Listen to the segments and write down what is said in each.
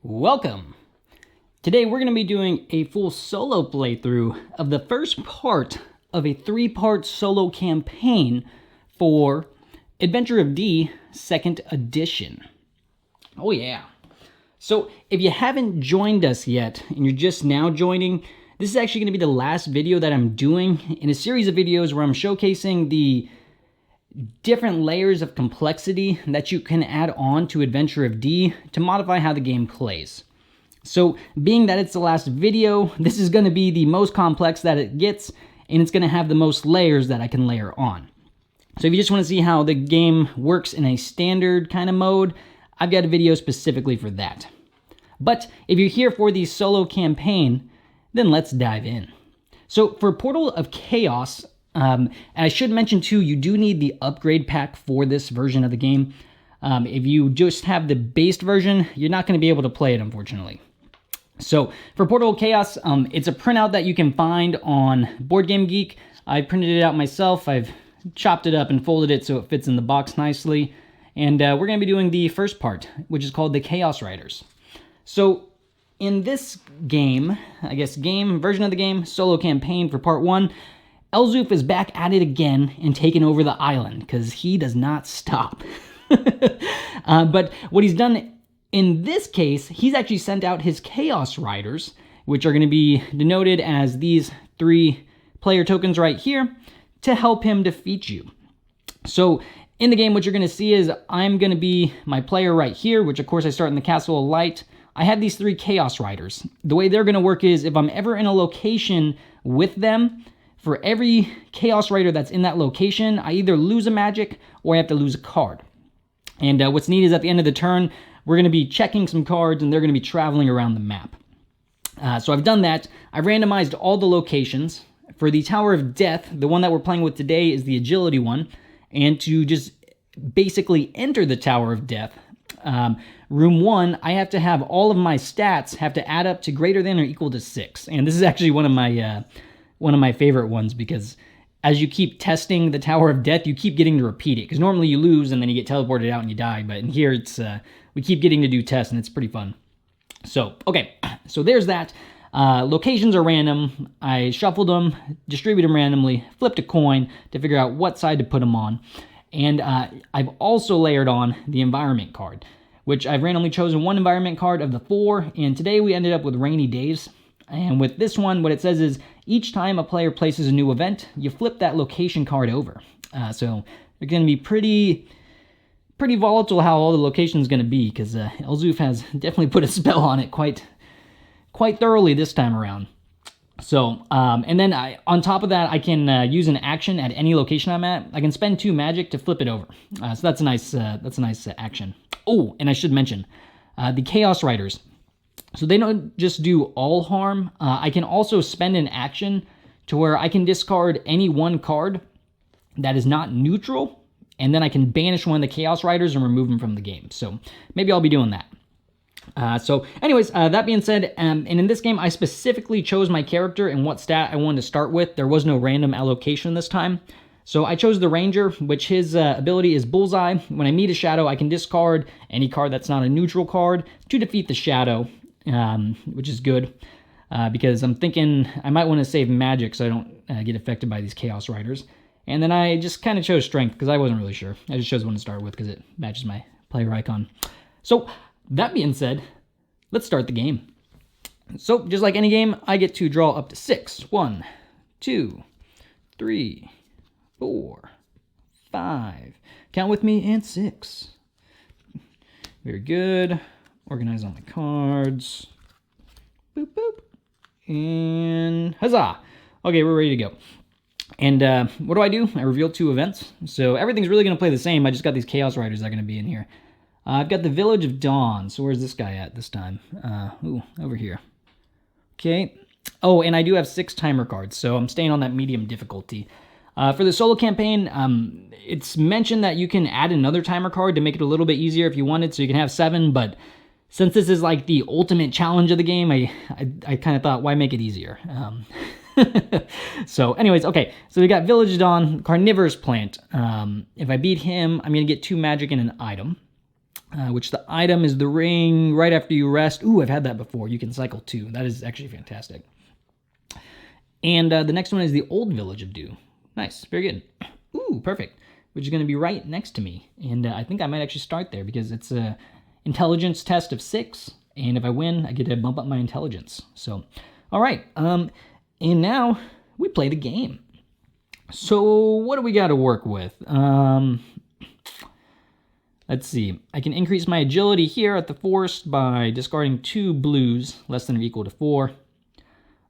Welcome! Today we're going to be doing a full solo playthrough of the first part of a 3-part solo campaign for Adventure of D 2nd Edition. Oh yeah! So if you haven't joined us yet and you're just now joining, this is actually going to be the last video that I'm doing in a series of videos where I'm showcasing the different layers of complexity that you can add on to Adventure of D to modify how the game plays. So being that it's the last video, this is going to be the most complex that it gets, and it's going to have the most layers that I can layer on. So if you just want to see how the game works in a standard kind of mode, I've got a video specifically for that. But if you're here for the solo campaign, then let's dive in. So for Portal of Chaos, and I should mention too, you do need the upgrade pack for this version of the game. If you just have the base version, you're not going to be able to play it, unfortunately. So for Portal of Chaos, it's a printout that you can find on Board Game Geek. I printed it out myself. I've chopped it up and folded it so it fits in the box nicely. And we're going to be doing the first part, which is called the Chaos Riders. So in this game, I guess version of the game, solo campaign for part 1, Elzuf is back at it again and taking over the island because he does not stop. But what he's done in this case, he's actually sent out his Chaos Riders, which are going to be denoted as these 3 player tokens right here, to help him defeat you. So in the game, what you're going to see is I'm going to be my player right here, which of course I start in the Castle of Light. I have these 3 Chaos Riders. The way they're going to work is if I'm ever in a location with them, for every Chaos Rider that's in that location, I either lose a magic or I have to lose a card. And what's neat is at the end of the turn, we're going to be checking some cards and they're going to be traveling around the map. So I've done that. I've randomized all the locations. For the Tower of Death, the one that we're playing with today is the Agility one. And to just basically enter the Tower of Death, room 1, I have to have all of my stats have to add up to greater than or equal to 6. And this is actually one of my favorite ones because as you keep testing the Tower of Death, you keep getting to repeat it. Because normally you lose and then you get teleported out and you die. But in here, it's we keep getting to do tests and it's pretty fun. So, okay. So there's that. Locations are random. I shuffled them, distributed them randomly, flipped a coin to figure out what side to put them on. And I've also layered on the environment card, which I've randomly chosen 1 environment card of the 4. And today we ended up with Rainy Days. And with this one, what it says is, each time a player places a new event, you flip that location card over. So they're going to be pretty volatile how all the location is going to be, because Elzuf has definitely put a spell on it quite thoroughly this time around. So, and then on top of that, I can use an action at any location I'm at. I can spend 2 magic to flip it over. So that's a nice action. Oh, and I should mention, the Chaos Riders. So they don't just do all harm. I can also spend an action to where I can discard any 1 card that is not neutral, and then I can banish one of the Chaos Riders and remove them from the game. So maybe I'll be doing that. So anyways, that being said, and in this game, I specifically chose my character and what stat I wanted to start with. There was no random allocation this time. So I chose the Ranger, which his ability is Bullseye. When I meet a shadow, I can discard any card that's not a neutral card to defeat the shadow. Which is good, because I'm thinking I might want to save magic so I don't get affected by these Chaos Riders. And then I just kind of chose Strength because I wasn't really sure. I just chose one to start with because it matches my player icon. So that being said, let's start the game. So just like any game, I get to draw up to 6. 1, 2, 3, 4, 5. Count with me, and 6. Very good. Organize all my cards. Boop, boop. And huzzah! Okay, we're ready to go. And what do? I reveal 2 events. So everything's really going to play the same. I just got these Chaos Riders that are going to be in here. I've got the Village of Dawn. So where's this guy at this time? Over here. Okay. Oh, and I do have 6 timer cards, so I'm staying on that medium difficulty. For the solo campaign, it's mentioned that you can add another timer card to make it a little bit easier if you wanted, so you can have 7, but since this is like the ultimate challenge of the game, I kind of thought, why make it easier? So anyways, okay. So we got Village Dawn, Carnivorous Plant. If I beat him, I'm going to get 2 magic and an item. which the item is the ring right after you rest. Ooh, I've had that before. You can cycle 2. That is actually fantastic. And the next one is the Old Village of Dew. Nice, very good. Ooh, perfect. Which is going to be right next to me. And I think I might actually start there because it's a intelligence test of 6. And if I win, I get to bump up my intelligence. So, all right. And now we play the game. So what do we got to work with? Let's see. I can increase my agility here at the forest by discarding 2 blues less than or equal to 4.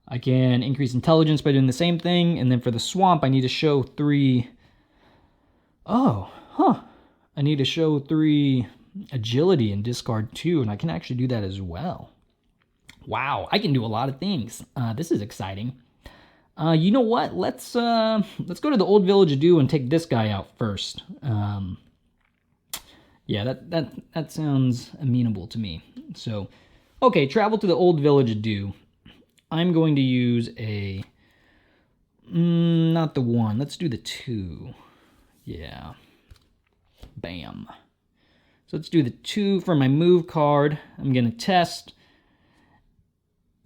I can increase intelligence by doing the same thing. And then for the swamp, I need to show 3... Oh, huh. I need to show 3 agility and discard 2, and I can actually do that as well. Wow, I can do a lot of things. This is exciting. You know what? Let's go to the Old Village of Dew and take this guy out first. Yeah, that sounds amenable to me. So, okay, travel to the Old Village of Dew. I'm going to use a... not the 1. Let's do the 2. Yeah. Bam. So let's do the 2 for my move card. I'm going to test.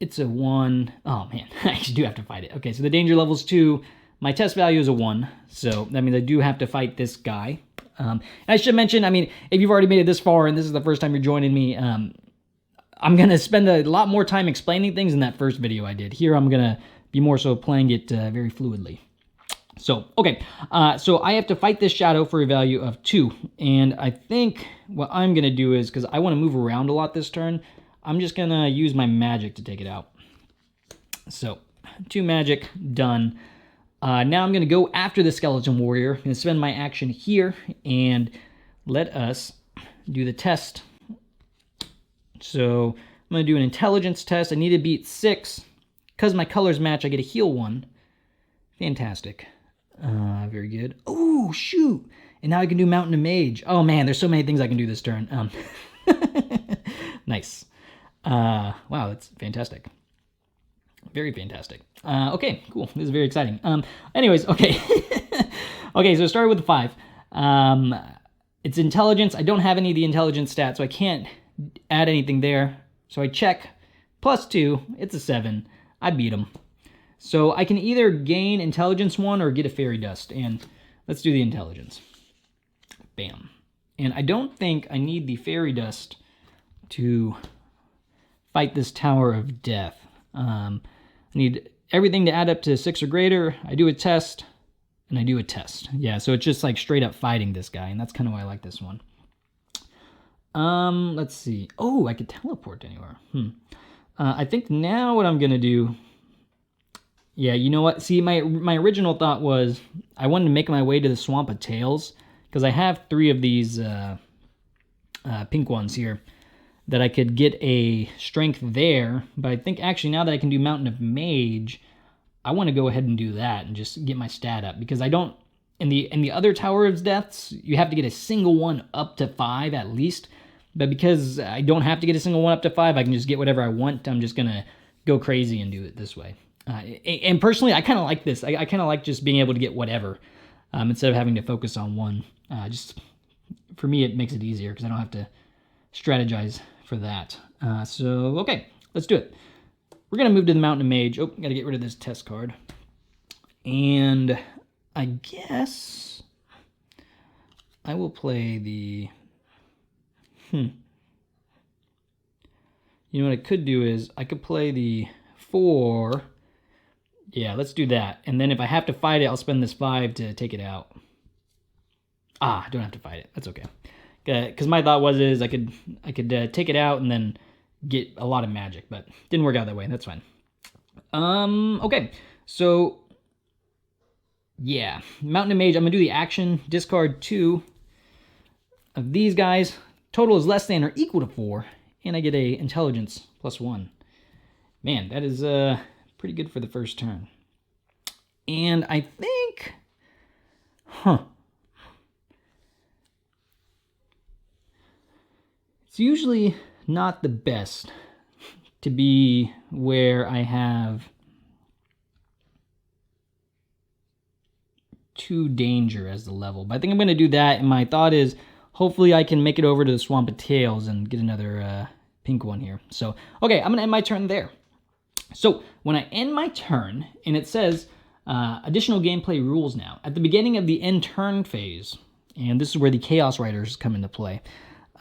It's a 1. Oh, man. I actually do have to fight it. Okay, so the danger level is 2. My test value is a 1. So that means I do have to fight this guy. And I should mention, I mean, if you've already made it this far and this is the first time you're joining me, I'm going to spend a lot more time explaining things in that first video I did. Here I'm going to be more so playing it very fluidly. So, okay, so I have to fight this shadow for a value of 2, and I think what I'm going to do is, because I want to move around a lot this turn, I'm just going to use my magic to take it out. So, 2 magic, done. Now I'm going to go after the Skeleton Warrior. I'm going to spend my action here, and let us do the test. So, I'm going to do an intelligence test. I need to beat 6. Because my colors match, I get a heal 1. Fantastic. Very good. Oh, shoot. And now I can do Mountain of Mage. Oh, man, there's so many things I can do this turn. Nice. Wow, that's fantastic. Very fantastic. Okay, cool. This is very exciting. Anyways, okay. Okay, so it started with the 5. It's intelligence. I don't have any of the intelligence stats, so I can't add anything there. So I check. +2. It's a 7. I beat him. So I can either gain intelligence 1 or get a fairy dust. And let's do the intelligence. Bam. And I don't think I need the fairy dust to fight this Tower of Death. I need everything to add up to 6 or greater. I do a test, and I do a test. Yeah, so it's just like straight up fighting this guy, and that's kind of why I like this one. Let's see. Oh, I could teleport anywhere. I think now what I'm going to do... Yeah, you know what? See, my original thought was I wanted to make my way to the Swamp of Tails, because I have 3 of these pink ones here that I could get a strength there. But I think actually now that I can do Mountain of Mage, I want to go ahead and do that and just get my stat up, because I don't... In the other Tower of Deaths, you have to get a single one up to 5 at least. But because I don't have to get a single one up to 5, I can just get whatever I want. I'm just going to go crazy and do it this way. And personally, I kind of like this. I kind of like just being able to get whatever instead of having to focus on one. Just for me, it makes it easier because I don't have to strategize for that. So, okay, let's do it. We're going to move to the Mountain of Mage. Oh, got to get rid of this test card. And I guess I will play the... You know what I could do is I could play the 4... Yeah, let's do that. And then if I have to fight it, I'll spend this 5 to take it out. I don't have to fight it. That's okay. Because my thought was I could take it out and then get a lot of magic, but didn't work out that way. That's fine. Okay. So, yeah. Mountain of Mage, I'm going to do the action. Discard 2 of these guys. Total is less than or equal to 4. And I get a intelligence +1. Man, that is... pretty good for the first turn. And I think... It's usually not the best to be where I have 2 danger as the level. But I think I'm going to do that, and my thought is hopefully I can make it over to the Swamp of Tails and get another pink one here. So, okay, I'm going to end my turn there. So, when I end my turn, and it says additional gameplay rules now. At the beginning of the end turn phase, and this is where the Chaos Riders come into play.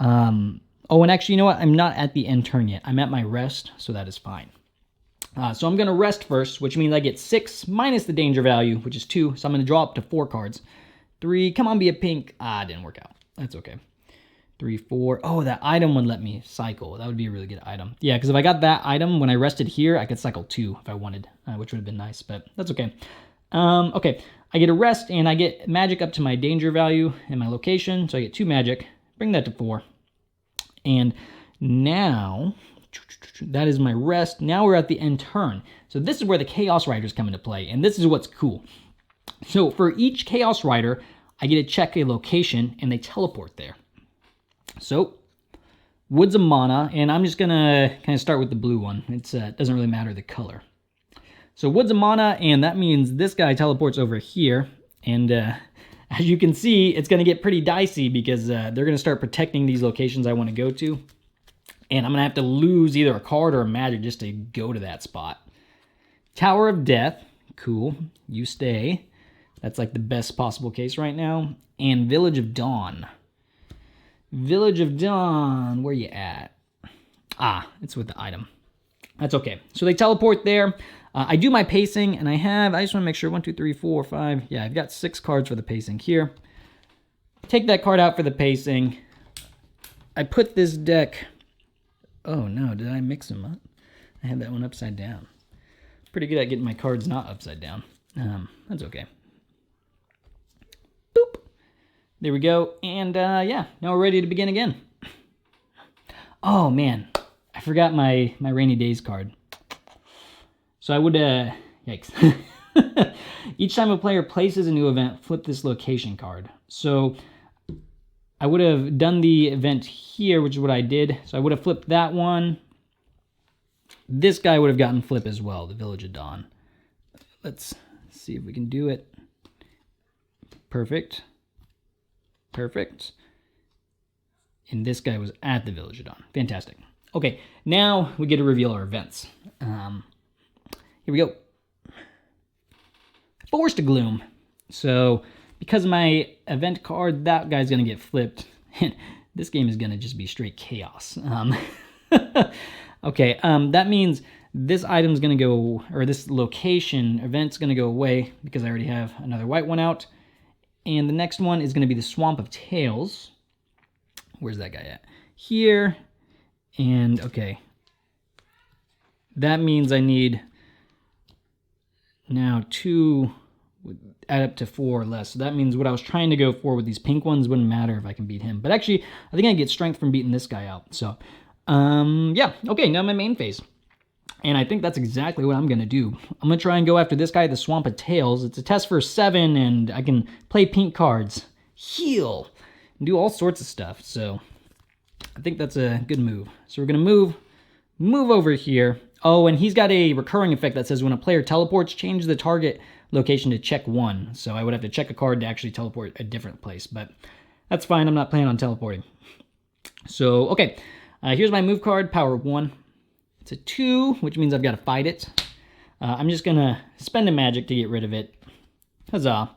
Oh, and actually, you know what? I'm not at the end turn yet. I'm at my rest, so that is fine. So I'm going to rest first, which means I get 6 minus the danger value, which is 2. So I'm going to draw up to 4 cards. 3, come on, be a pink. Ah, it didn't work out. That's okay. 3, 4. Oh, that item would let me cycle. That would be a really good item. Yeah, because if I got that item when I rested here, I could cycle 2 if I wanted, which would have been nice, but that's okay. Okay, I get a rest, and I get magic up to my danger value and my location. So I get 2 magic. Bring that to 4. And now, that is my rest. Now we're at the end turn. So this is where the Chaos Riders come into play, and this is what's cool. So for each Chaos Rider, I get to check a location, and they teleport there. So, Woods of Mana, and I'm just going to kind of start with the blue one. It doesn't really matter the color. So Woods of Mana, and that means this guy teleports over here, and as you can see, it's going to get pretty dicey because they're going to start protecting these locations I want to go to, and I'm going to have to lose either a card or a magic just to go to that spot. Tower of Death, cool, you stay. That's like the best possible case right now. And Village of Dawn. Village of Dawn, where you at? Ah, it's with the item. That's okay. So they teleport there. I do my pacing, and I just want to make sure, 1, 2, 3, 4, 5. Yeah, I've got 6 cards for the pacing here. Take that card out for the pacing. I put this deck... Oh, no, did I mix them up? I had that one upside down. Pretty good at getting my cards not upside down. That's okay. Boop. There we go. And yeah, now we're ready to begin again. Oh man, I forgot my Rainy Days card. So I would, yikes. Each time a player places a new event, flip this location card. So I would have done the event here, which is what I did. So I would have flipped that one. This guy would have gotten flip as well, the Village of Dawn. Let's see if we can do it. Perfect. Perfect. And this guy was at the Village of Dawn. Fantastic. Okay, now we get to reveal our events. Here we go. Forest of Gloom. So, because of my event card, that guy's going to get flipped. And this game is going to just be straight chaos. Okay, that means this item's going to go, or this location event's going to go away because I already have another white one out. And the next one is going to be the Swamp of Tails. Where's that guy at? Here. And, okay. That means I need now 2, add up to 4 or less. So that means what I was trying to go for with these pink ones wouldn't matter if I can beat him. But actually, I think I get strength from beating this guy out. So, yeah. Okay, now my main phase. And I think that's exactly what I'm going to do. I'm going to try and go after this guy, the Swamp of Tails. It's a test for 7, and I can play pink cards, heal, and do all sorts of stuff. So I think that's a good move. So we're going to move over here. Oh, and he's got a recurring effect that says when a player teleports, change the target location to check 1. So I would have to check a card to actually teleport a different place. But that's fine. I'm not planning on teleporting. So, okay. Here's my move card, power 1. It's a 2, which means I've got to fight it. I'm just going to spend a magic to get rid of it. Huzzah.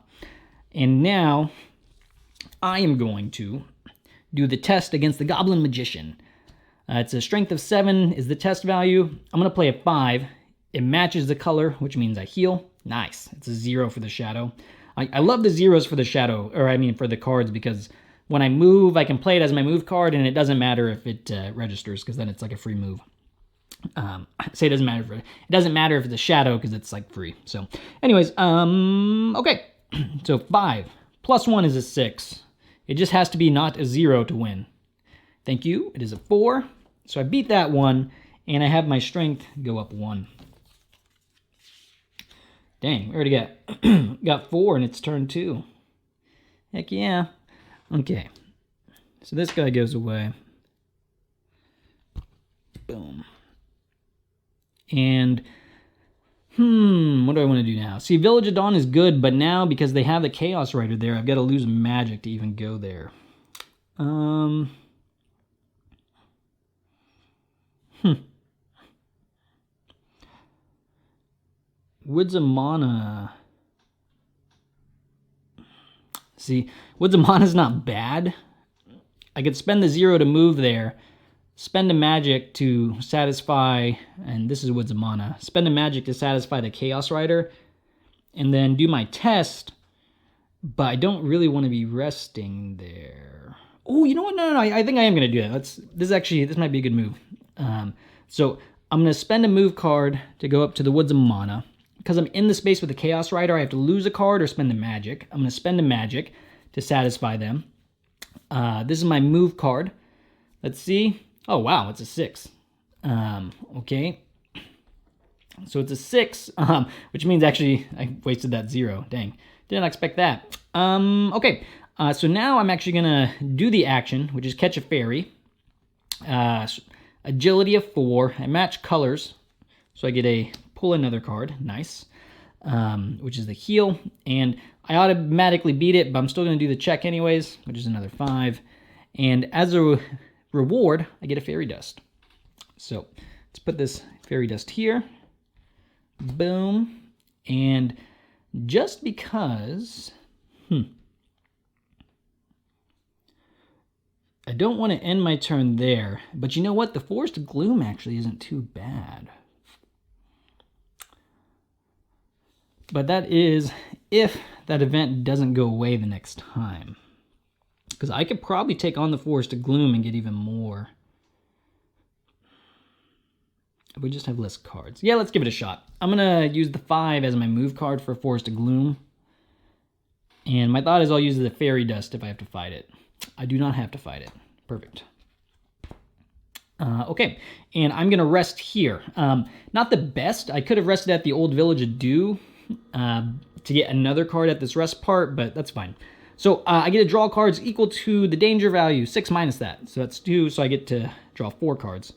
And now, I am going to do the test against the Goblin Magician. It's a strength of 7 is the test value. I'm going to play a 5. It matches the color, which means I heal. Nice. It's a 0 for the shadow. I love the zeros for the shadow, or I mean for the cards, because when I move, I can play it as my move card, and it doesn't matter if it registers, because then it's like a free move. Say it doesn't matter if it's a shadow because it's like free. So anyways, okay. So 5 plus 1 is a 6. It just has to be not a 0 to win. Thank you. It is a 4. So I beat that one, and I have my strength go up 1. Dang, we already got 4 and it's turn 2. Heck yeah. Okay. So this guy goes away. Boom. And, what do I want to do now? See, Village of Dawn is good, but now, because they have the Chaos Rider there, I've got to lose magic to even go there. Woods of Mana. See, Woods of Mana's not bad. I could spend the 0 to move there, spend a magic to satisfy, and this is Woods of Mana, spend a magic to satisfy the Chaos Rider, and then do my test, but I don't really want to be resting there. Oh, you know what? No, I think I am going to do that. This might be a good move. So I'm going to spend a move card to go up to the Woods of Mana. Because I'm in the space with the Chaos Rider, I have to lose a card or spend a magic. I'm going to spend a magic to satisfy them. This is my move card. Let's see. Oh, wow, it's a 6. Okay. So it's a 6, which means actually I wasted that 0. Dang. Didn't expect that. Okay. So now I'm actually going to do the action, which is catch a fairy. Agility of 4. I match colors. So I get a pull another card. Nice. Which is the heal. And I automatically beat it, but I'm still going to do the check anyways, which is another 5. And as a reward, I get a fairy dust. So let's put this fairy dust here. Boom. And just because... I don't want to end my turn there, but you know what? The Forest of Gloom actually isn't too bad. But that is if that event doesn't go away the next time. Because I could probably take on the Forest of Gloom and get even more. We just have less cards. Yeah, let's give it a shot. I'm going to use the 5 as my move card for Forest of Gloom. And my thought is I'll use the Fairy Dust if I have to fight it. I do not have to fight it. Perfect. Okay, and I'm going to rest here. Not the best. I could have rested at the Old Village of Dew to get another card at this rest part, but that's fine. So I get to draw cards equal to the danger value, 6 minus that. So that's 2, so I get to draw 4 cards.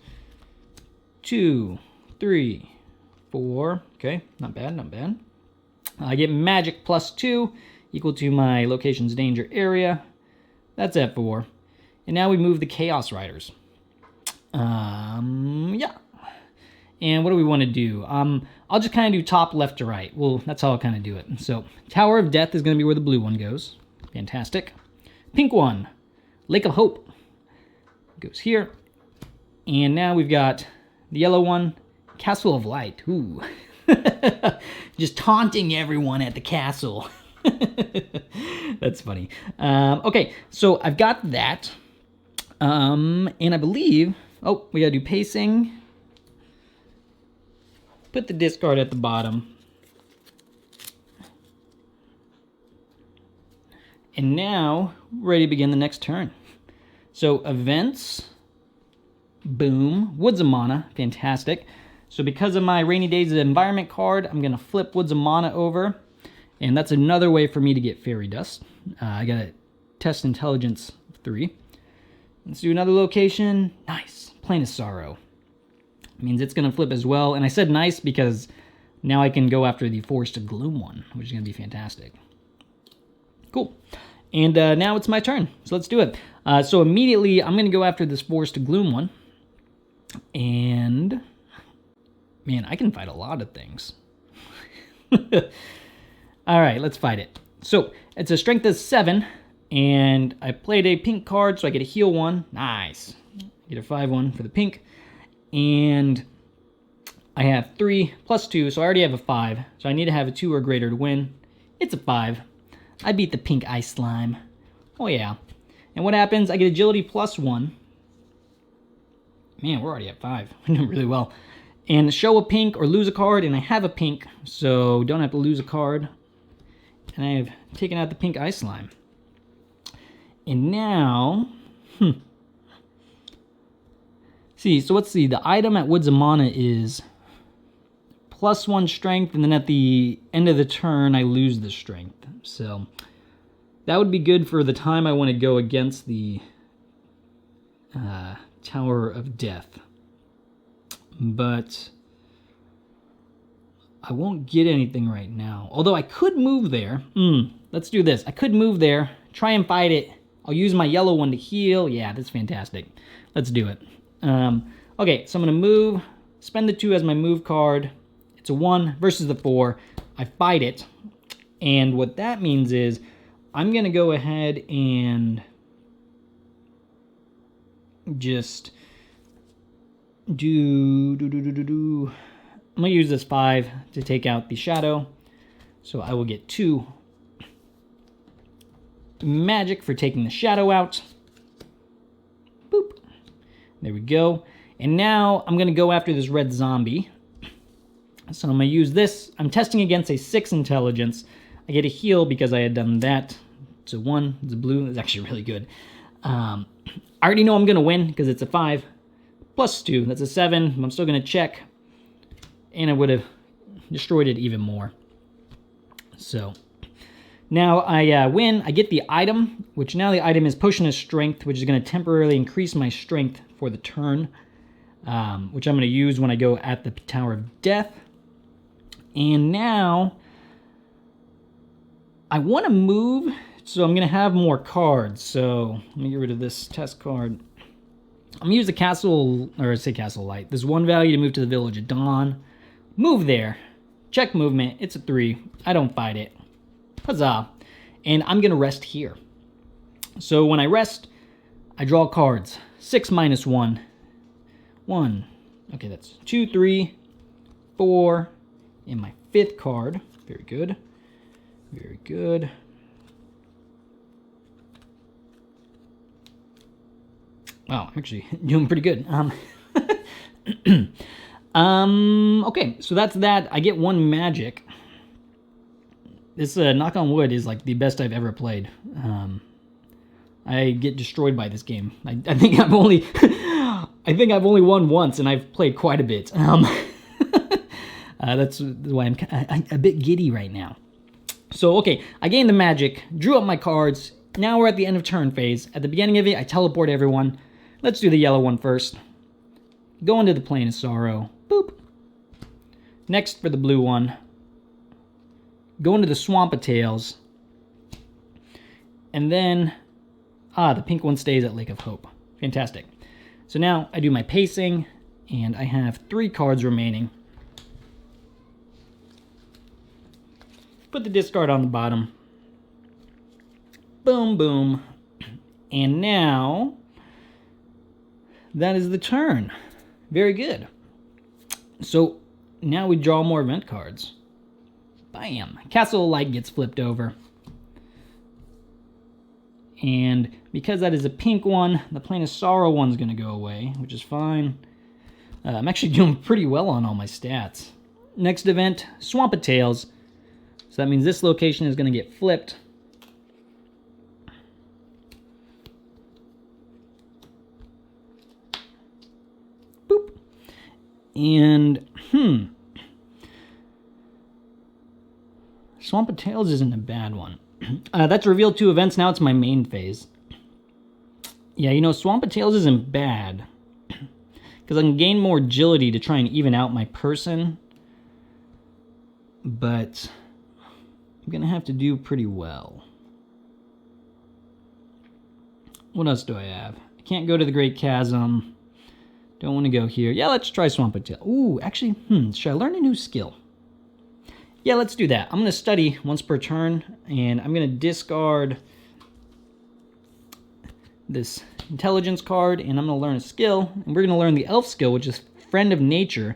2, 3, 4. Okay, not bad, not bad. I get magic plus 2, equal to my location's danger area. That's at 4. And now we move the Chaos Riders. Yeah. And what do we want to do? I'll just kind of do top, left to right. Well, that's how I'll kind of do it. So, Tower of Death is going to be where the blue one goes. Fantastic. Pink one, Lake of Hope, goes here. And now we've got the yellow one, Castle of Light. Ooh. Just taunting everyone at the castle. That's funny. Okay, so I've got that. And I believe... Oh, we gotta do pacing. Put the discard at the bottom. And now, we're ready to begin the next turn. So, events. Boom. Woods of Mana. Fantastic. So because of my Rainy Days Environment card, I'm going to flip Woods of Mana over. And that's another way for me to get Fairy Dust. I got to test Intelligence 3. Let's do another location. Nice. Plain of Sorrow. Means it's going to flip as well. And I said nice because now I can go after the Forest of Gloom one, which is going to be fantastic. Cool. And now it's my turn. So let's do it. So immediately I'm going to go after this Forest of Gloom one. And... man, I can fight a lot of things. All right, let's fight it. So it's a strength of 7, and I played a pink card, so I get a heal 1. Nice. I get a 5-1 for the pink. And I have 3 plus 2, so I already have a 5. So I need to have a 2 or greater to win. It's a 5. I beat the pink ice slime. Oh, yeah. And what happens? I get agility plus 1. Man, we're already at 5. We're doing really well. And show a pink or lose a card, and I have a pink, so don't have to lose a card. And I have taken out the pink ice slime. And now, see, so let's see. The item at Woods of Mana is plus 1 strength, and then at the end of the turn, I lose the strength. So that would be good for the time I want to go against the Tower of Death. But I won't get anything right now. Although I could move there. Let's do this. I could move there, try and fight it, I'll use my yellow one to heal. Yeah, that's fantastic. Let's do it. Okay, so I'm going to move, spend the 2 as my move card. It's a 1 versus the 4. I fight it. And what that means is I'm going to go ahead and just I'm going to use this 5 to take out the shadow. So I will get 2 magic for taking the shadow out. Boop. There we go. And now I'm going to go after this red zombie. So I'm going to use this. I'm testing against a 6 intelligence. I get a heal because I had done that. It's a 1. It's a blue. It's actually really good. I already know I'm going to win because it's a 5 plus 2. That's a 7. I'm still going to check. And I would have destroyed it even more. So now I win. I get the item, which now the item is Potion of Strength, which is going to temporarily increase my strength for the turn, which I'm going to use when I go at the Tower of Death. And now I want to move, so I'm going to have more cards. So let me get rid of this test card. I'm going to use the Castle, or I say Castle Light. There's 1 value to move to the Village of Dawn. Move there. Check movement. It's a 3. I don't fight it. Huzzah. And I'm going to rest here. So when I rest, I draw cards. 6 minus 1. 1. Okay, that's 2, 3, 4. And my 5th card. Very good. Very good. Wow, I'm actually doing pretty good. Okay, so that's that. I get 1 magic. This, knock on wood, is like the best I've ever played. I get destroyed by this game. I think I've only, I think I've only won once, and I've played quite a bit. That's why I'm a bit giddy right now. So, okay, I gained the magic, drew up my cards. Now we're at the end of turn phase. At the beginning of it, I teleport everyone. Let's do the yellow one first. Go into the Plane of Sorrow. Boop. Next for the blue one. Go into the Swamp of Tales. And then, the pink one stays at Lake of Hope. Fantastic. So now I do my pacing, and I have 3 cards remaining. Put the discard on the bottom. Boom, boom. And now, that is the turn. Very good. So, now we draw more event cards. Bam. Castle of Light gets flipped over. And because that is a pink one, the Plane of Sorrow one's going to go away, which is fine. I'm actually doing pretty well on all my stats. Next event, Swamp of Tales. So that means this location is going to get flipped. Boop. And, Swamp of Tales isn't a bad one. That's revealed 2 events. Now it's my main phase. Yeah, you know, Swamp of Tales isn't bad. Because I can gain more agility to try and even out my person. But I'm going to have to do pretty well. What else do I have? I can't go to the Great Chasm. Don't want to go here. Yeah, let's try Swamp of Tales. Ooh, actually, should I learn a new skill? Yeah, let's do that. I'm going to study once per turn, and I'm going to discard this intelligence card, and I'm going to learn a skill, and we're going to learn the elf skill, which is Friend of Nature.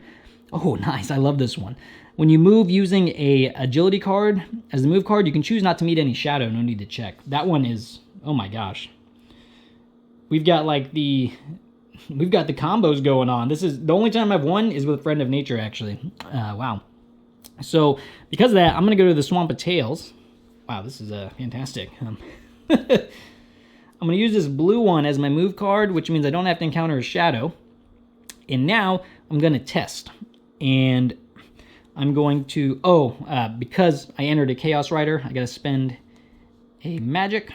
Oh, nice. I love this one. When you move using a agility card as the move card, you can choose not to meet any shadow. No need to check. That one is, oh my gosh. We've got like we've got the combos going on. This is, the only time I've won is with Friend of Nature, actually. Wow. So, because of that, I'm going to go to the Swamp of Tales. Wow, this is fantastic. I'm going to use this blue one as my move card, which means I don't have to encounter a shadow. And now, I'm going to test. And I'm going to, because I entered a Chaos Rider, I got to spend a magic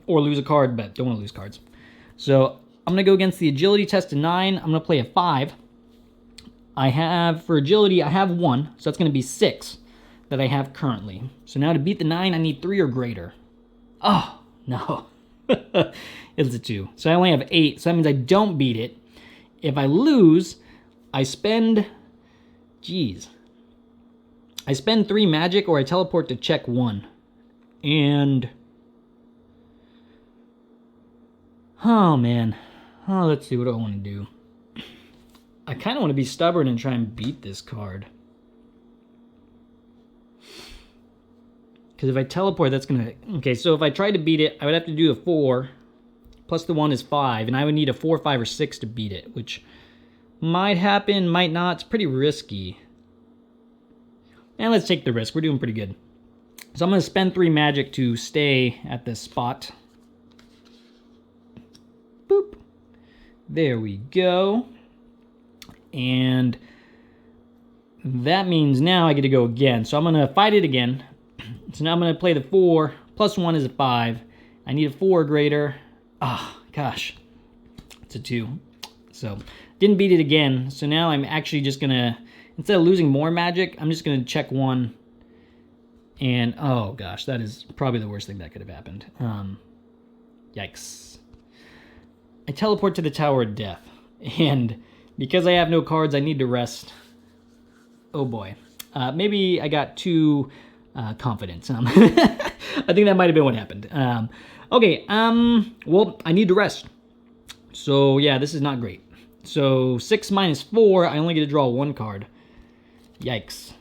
or lose a card, but don't want to lose cards. So, I'm going to go against the agility test of 9. I'm going to play a 5. I have, for agility, I have 1, so that's going to be 6 that I have currently. So now to beat the 9, I need 3 or greater. Oh, no. It's a 2. So I only have 8, so that means I don't beat it. If I lose, I spend... Jeez. I spend 3 magic or I teleport to check 1. And... Oh, man. Oh, let's see. What do I want to do? I kind of want to be stubborn and try and beat this card. Because if I teleport, that's going to... Okay, so if I tried to beat it, I would have to do a 4. Plus the 1 is 5. And I would need a 4, 5, or 6 to beat it. Which might happen, might not. It's pretty risky. And let's take the risk. We're doing pretty good. So I'm going to spend 3 magic to stay at this spot. Boop. There we go. And that means now I get to go again. So I'm going to fight it again. So now I'm going to play the 4. Plus 1 is a 5. I need a 4 greater. Ah, gosh. It's a 2. So didn't beat it again. So now I'm actually just going to, instead of losing more magic, I'm just going to check 1. And, oh gosh, that is probably the worst thing that could have happened. Yikes. I teleport to the Tower of Death. And because I have no cards, I need to rest. Oh boy. Maybe I got too confident. I think that might have been what happened. Okay, well, I need to rest. So, yeah, this is not great. So, 6 minus 4, I only get to draw 1 card. Yikes.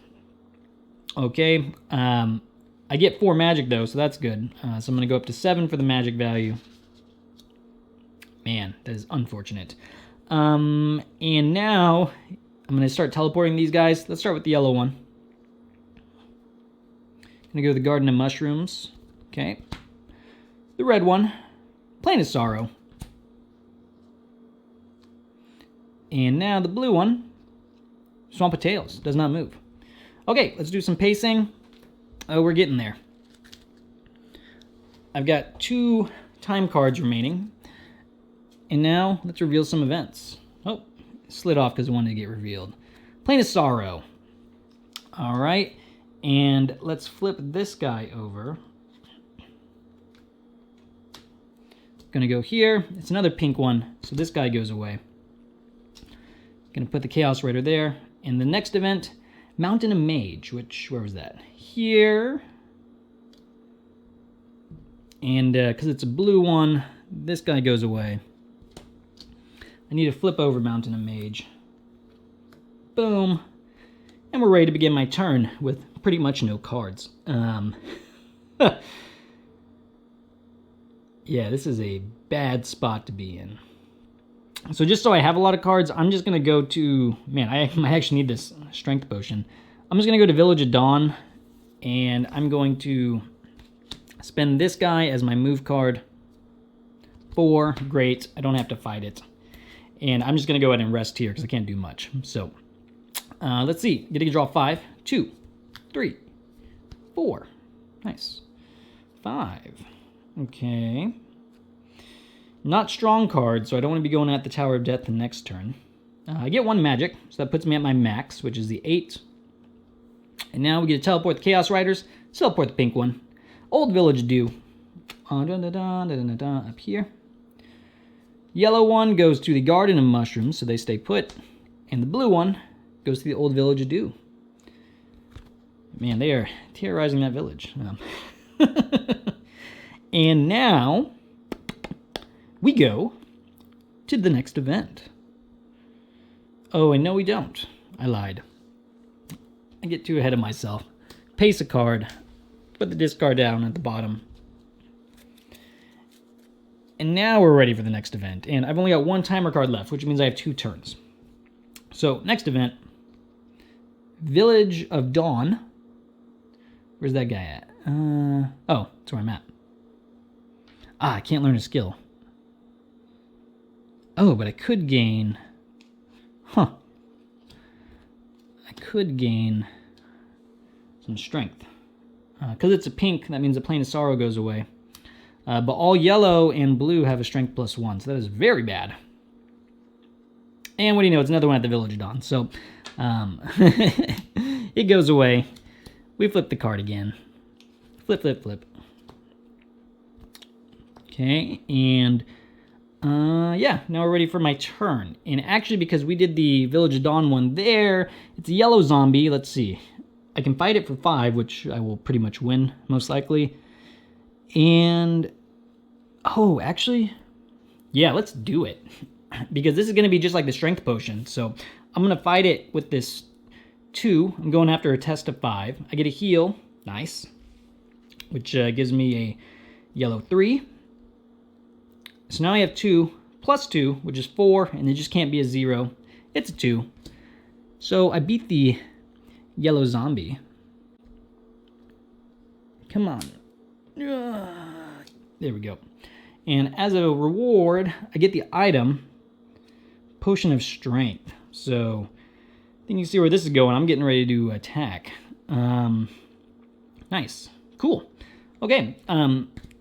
Okay, I get 4 magic, though, so that's good. So I'm going to go up to 7 for the magic value. Man, that is unfortunate. And now, I'm going to start teleporting these guys. Let's start with the yellow one. I'm going to go to the Garden of Mushrooms. Okay. The red one, Plain of Sorrow. And now the blue one, Swamp of Tales, does not move. Okay, let's do some pacing. Oh, we're getting there. I've got 2 time cards remaining. And now, let's reveal some events. Oh, slid off because I wanted to get revealed. Plain of Sorrow. All right, and let's flip this guy over. Gonna go here. It's another pink one, so this guy goes away. Gonna put the Chaos Rider there. And the next event, Mountain of Mage, which, where was that? Here. And because it's a blue one, this guy goes away. I need to flip over Mountain of Mage. Boom. And we're ready to begin my turn with pretty much no cards. Yeah, this is a bad spot to be in. So just so I have a lot of cards, I'm just going to go to... Man, I actually need this Strength Potion. I'm just going to go to Village of Dawn, and I'm going to spend this guy as my move card. 4, great. I don't have to fight it. And I'm just going to go ahead and rest here because I can't do much. So, let's see. Getting to draw 5, 2, 3, 4. Nice. 5. Okay. Not strong cards, so I don't want to be going at the Tower of Death the next turn. I get 1 magic, so that puts me at my max, which is the 8. And now we get to teleport the Chaos Riders. Teleport the pink one. Old Village Dew. Up here. Yellow one goes to the Garden of Mushrooms, so they stay put. And the blue one goes to the Old Village of Dew. Man, they are terrorizing that village. And now, we go to the next event. Oh, and no we don't. I lied. I get too ahead of myself. Pace a card. Put the discard down at the bottom. And now we're ready for the next event. And I've only got 1 timer card left, which means I have 2 turns. So, next event. Village of Dawn. Where's that guy at? Oh, that's where I'm at. Ah, I can't learn a skill. Oh, but I could gain... Huh. I could gain some strength. Because it's a pink, that means the Plain of Sorrow goes away. But all yellow and blue have a strength +1, so that is very bad. And what do you know, it's another one at the Village of Dawn. So, it goes away. We flip the card again. Flip, flip, flip. Okay, and yeah, now we're ready for my turn. And actually, because we did the Village of Dawn one there, it's a yellow zombie. Let's see. I can fight it for 5, which I will pretty much win, most likely. And, oh, actually, yeah, let's do it. Because this is going to be just like the strength potion. So I'm going to fight it with this 2. I'm going after a test of 5. I get a heal. Nice. Which gives me a yellow 3. So now I have 2 plus 2, which is 4, and it just can't be a 0. It's a 2. So I beat the yellow zombie. Come on. There we go. And as a reward, I get the item, Potion of Strength. So I think you see where this is going. I'm getting ready to attack. Nice. Cool. Okay,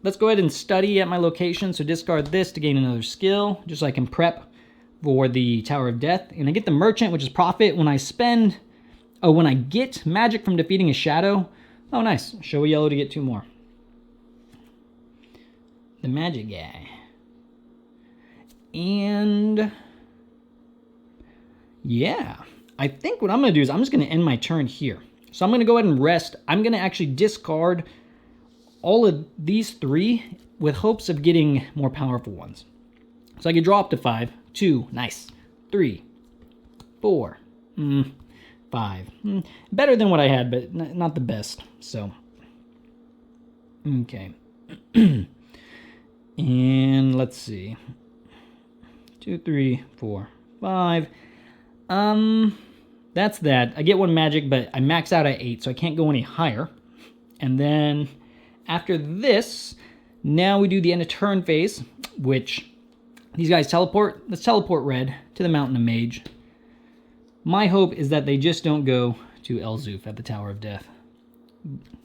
let's go ahead and study at my location. So discard this to gain another skill, just so I can prep for the Tower of Death. And I get the Merchant, which is profit when I spend... Oh, when I get magic from defeating a shadow. Oh, nice. Show a yellow to get 2 more. The magic guy. And... yeah. I think what I'm going to do is I'm just going to end my turn here. So I'm going to go ahead and rest. I'm going to actually discard all of these 3 with hopes of getting more powerful ones. So I can draw up to 5. 2. Nice. 3. 4. 5. Better than what I had, but not the best. So, okay. And let's see. 2, 3, 4, 5. That's that. I get 1 magic, but I max out at 8, so I can't go any higher. And then after this, now we do the end of turn phase, which these guys teleport. Let's teleport red to the Mountain of Mage. My hope is that they just don't go to Elzuf at the Tower of Death.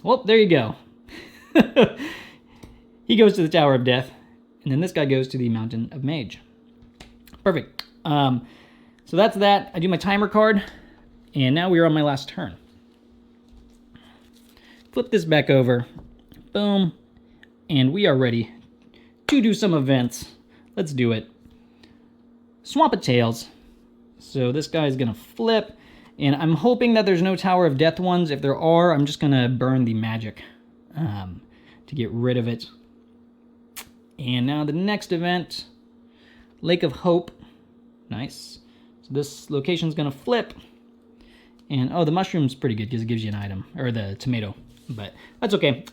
Well, there you go. He goes to the Tower of Death, and then this guy goes to the Mountain of Mage. Perfect. So that's that. I do my timer card, and now we are on my last turn. Flip this back over. Boom. And we are ready to do some events. Let's do it. Swamp of Tails. So this guy's going to flip, and I'm hoping that there's no Tower of Death ones. If there are, I'm just going to burn the magic to get rid of it. And now the next event, Lake of Hope. Nice. So this location's going to flip. And, oh, the mushroom's pretty good because it gives you an item, or the tomato. But that's okay.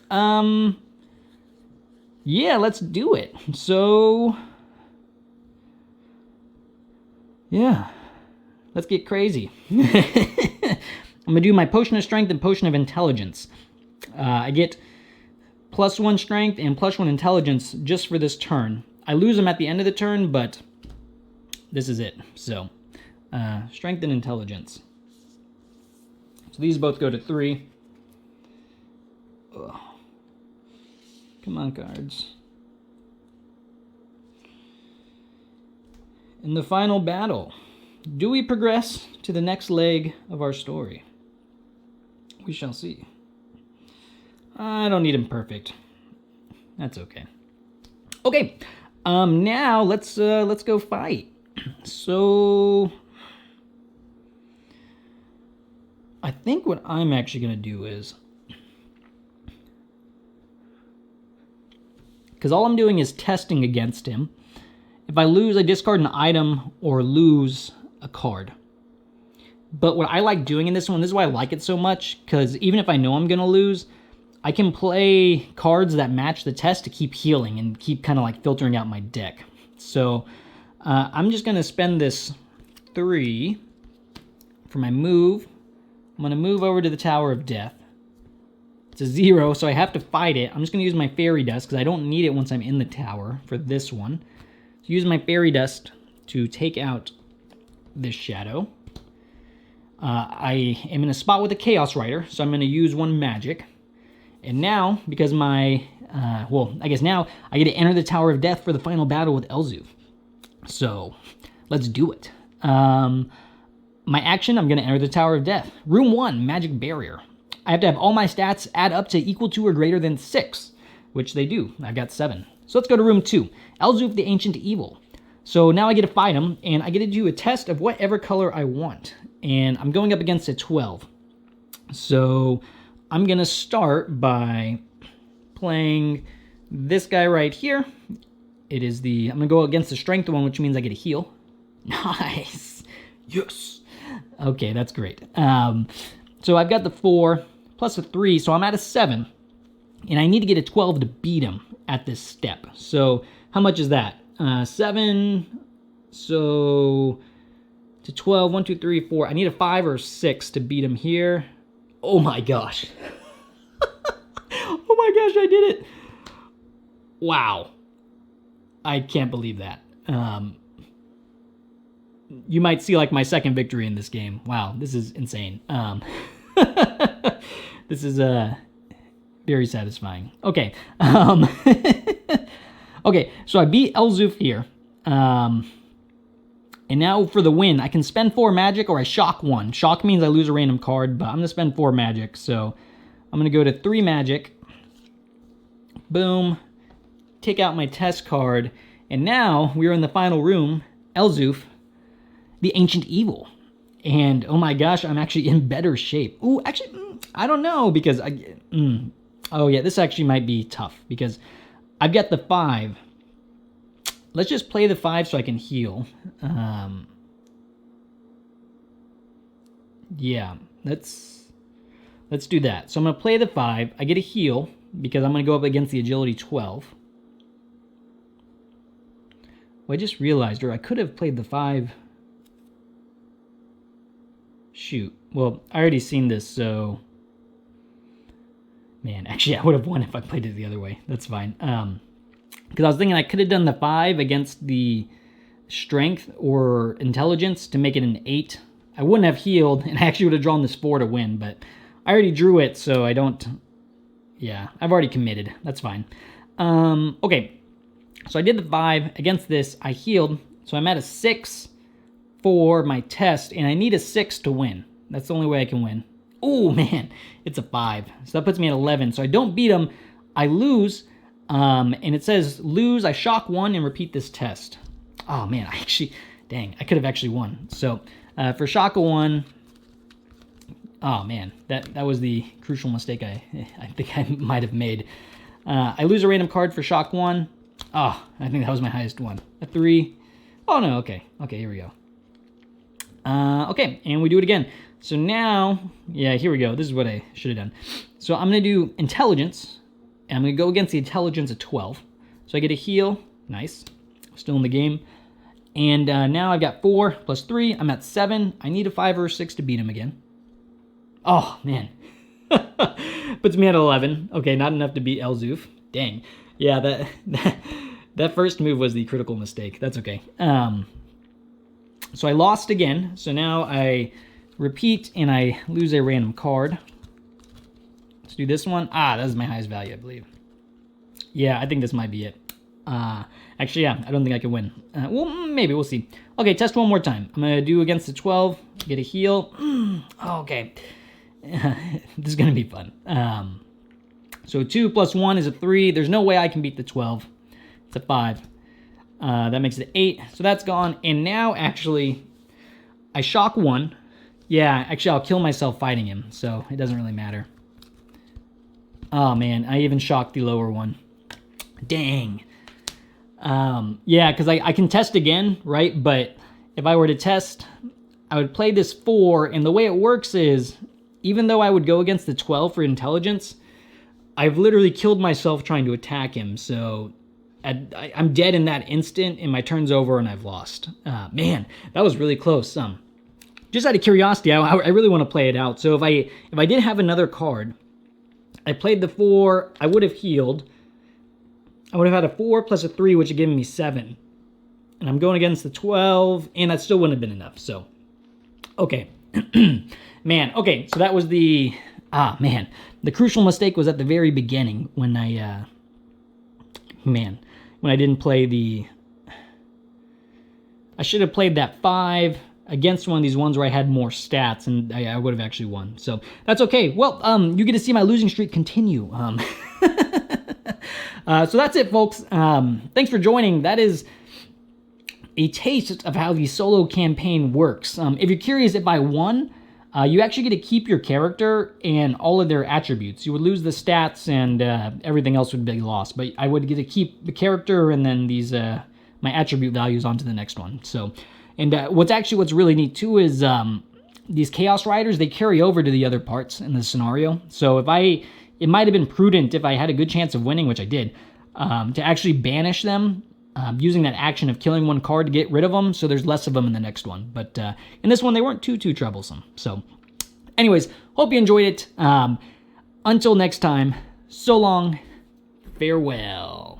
Yeah, let's do it. So, yeah. Let's get crazy. I'm going to do my Potion of Strength and Potion of Intelligence. I get +1 Strength and +1 Intelligence just for this turn. I lose them at the end of the turn, but this is it. So, Strength and Intelligence. So these both go to 3. Ugh. Come on, cards. In the final battle, do we progress to the next leg of our story? We shall see. I don't need him perfect. That's okay. Okay, now let's go fight. So, I think what I'm actually gonna do is, because all I'm doing is testing against him. If I lose, I discard an item or lose a card. But what I like doing in this one, this is why I like it so much, because even if I know I'm going to lose, I can play cards that match the test to keep healing and keep kind of like filtering out my deck. So I'm just going to spend this 3 for my move. I'm going to move over to the Tower of Death. It's a 0, so I have to fight it. I'm just going to use my Fairy Dust, because I don't need it once I'm in the tower for this one. So use my Fairy Dust to take out this shadow. I am in a spot with a Chaos Rider, so I'm going to use 1 magic. And now, because my, well, I guess now I get to enter the Tower of Death for the final battle with Elzuf. So, let's do it. My action, I'm going to enter the Tower of Death. Room 1, Magic Barrier. I have to have all my stats add up to equal to or greater than 6, which they do. I've got 7. So let's go to room 2. Elzuf the Ancient Evil. So now I get to fight him, and I get to do a test of whatever color I want. And I'm going up against a 12. So I'm going to start by playing this guy right here. I'm going to go against the strength one, which means I get a heal. Nice. Yes. Okay, that's great. So I've got the 4 plus a 3, so I'm at a 7. And I need to get a 12 to beat him at this step. So how much is that? 7, so to 12, 1, 2, 3, 4. I need a 5 or 6 to beat him here. Oh my gosh. Oh my gosh, I did it. Wow. I can't believe that. You might see like my second victory in this game. Wow, this is insane. This is very satisfying. Okay. Okay, so I beat Elzuf here. And now for the win, I can spend 4 magic or I shock 1. Shock means I lose a random card, but I'm going to spend 4 magic. So I'm going to go to 3 magic. Boom. Take out my test card. And now we're in the final room. Elzuf, the Ancient Evil. And oh my gosh, I'm actually in better shape. Ooh, actually, I don't know because oh yeah, this actually might be tough because I've got the 5. Let's just play the 5 so I can heal. Yeah, let's do that. So I'm going to play the 5. I get a heal because I'm going to go up against the Agility 12. Well, I just realized, or I could have played the 5. Shoot. Well, I already seen this, so... Man, actually, I would have won if I played it the other way. That's fine. Because I was thinking I could have done the 5 against the strength or intelligence to make it an 8. I wouldn't have healed, and I actually would have drawn this 4 to win, but I already drew it, so I don't... Yeah, I've already committed. That's fine. Okay, so I did the 5. Against this, I healed, so I'm at a 6 for my test, and I need a 6 to win. That's the only way I can win. Oh, man, it's a 5. So that puts me at 11. So I don't beat him. I lose, and it says lose. I shock 1 and repeat this test. Oh, man, dang, I could have actually won. So for shock 1, oh, man, that was the crucial mistake I think I might have made. I lose a random card for shock 1. Oh, I think that was my highest one. A 3. Oh, no, okay. Okay, here we go. Okay, and we do it again. So now, yeah, here we go. This is what I should have done. So I'm going to do intelligence, and I'm going to go against the intelligence of 12. So I get a heal. Nice. Still in the game. And now I've got 4 plus 3. I'm at 7. I need a 5 or a 6 to beat him again. Oh, man. Puts me at 11. Okay, not enough to beat Elzuf. Dang. Yeah, that first move was the critical mistake. That's okay. So I lost again. So now I repeat and I lose a random card. Let's do this one. Ah, that is my highest value, I believe. Yeah, I think this might be it. Actually, yeah, I don't think I can win. Well, maybe, we'll see. Okay, test one more time. I'm going to do against the 12, get a heal. Okay. This is going to be fun. So 2 plus 1 is a 3. There's no way I can beat the 12. It's a 5. That makes it 8. So that's gone. And now, actually, I shock 1. Yeah, actually, I'll kill myself fighting him. So it doesn't really matter. Oh, man. I even shocked the lower one. Dang. Yeah, because I can test again, right? But if I were to test, I would play this 4. And the way it works is, even though I would go against the 12 for intelligence, I've literally killed myself trying to attack him. So I'm dead in that instant, and my turn's over, and I've lost. Man, that was really close. Just out of curiosity, I really want to play it out. So if I did have another card, I played the 4, I would have healed. I would have had a 4 plus a 3, which would give me 7. And I'm going against the 12, and that still wouldn't have been enough. So, okay. Man, okay, so that was the... man. The crucial mistake was at the very beginning when I... when I didn't play the... I should have played that 5 against one of these ones where I had more stats, and I would have actually won. So, that's okay. Well, you get to see my losing streak continue. So that's it, folks. Thanks for joining. That is a taste of how the solo campaign works. If you're curious if I won, you actually get to keep your character and all of their attributes. You would lose the stats and everything else would be lost, but I would get to keep the character and then these my attribute values onto the next one. So, and what's really neat too is these Chaos Riders, they carry over to the other parts in the scenario. So it might have been prudent if I had a good chance of winning, which I did, to actually banish them. Using that action of killing one card to get rid of them, so there's less of them in the next one. But in this one, they weren't too troublesome. So anyways, hope you enjoyed it. Until next time, so long, farewell.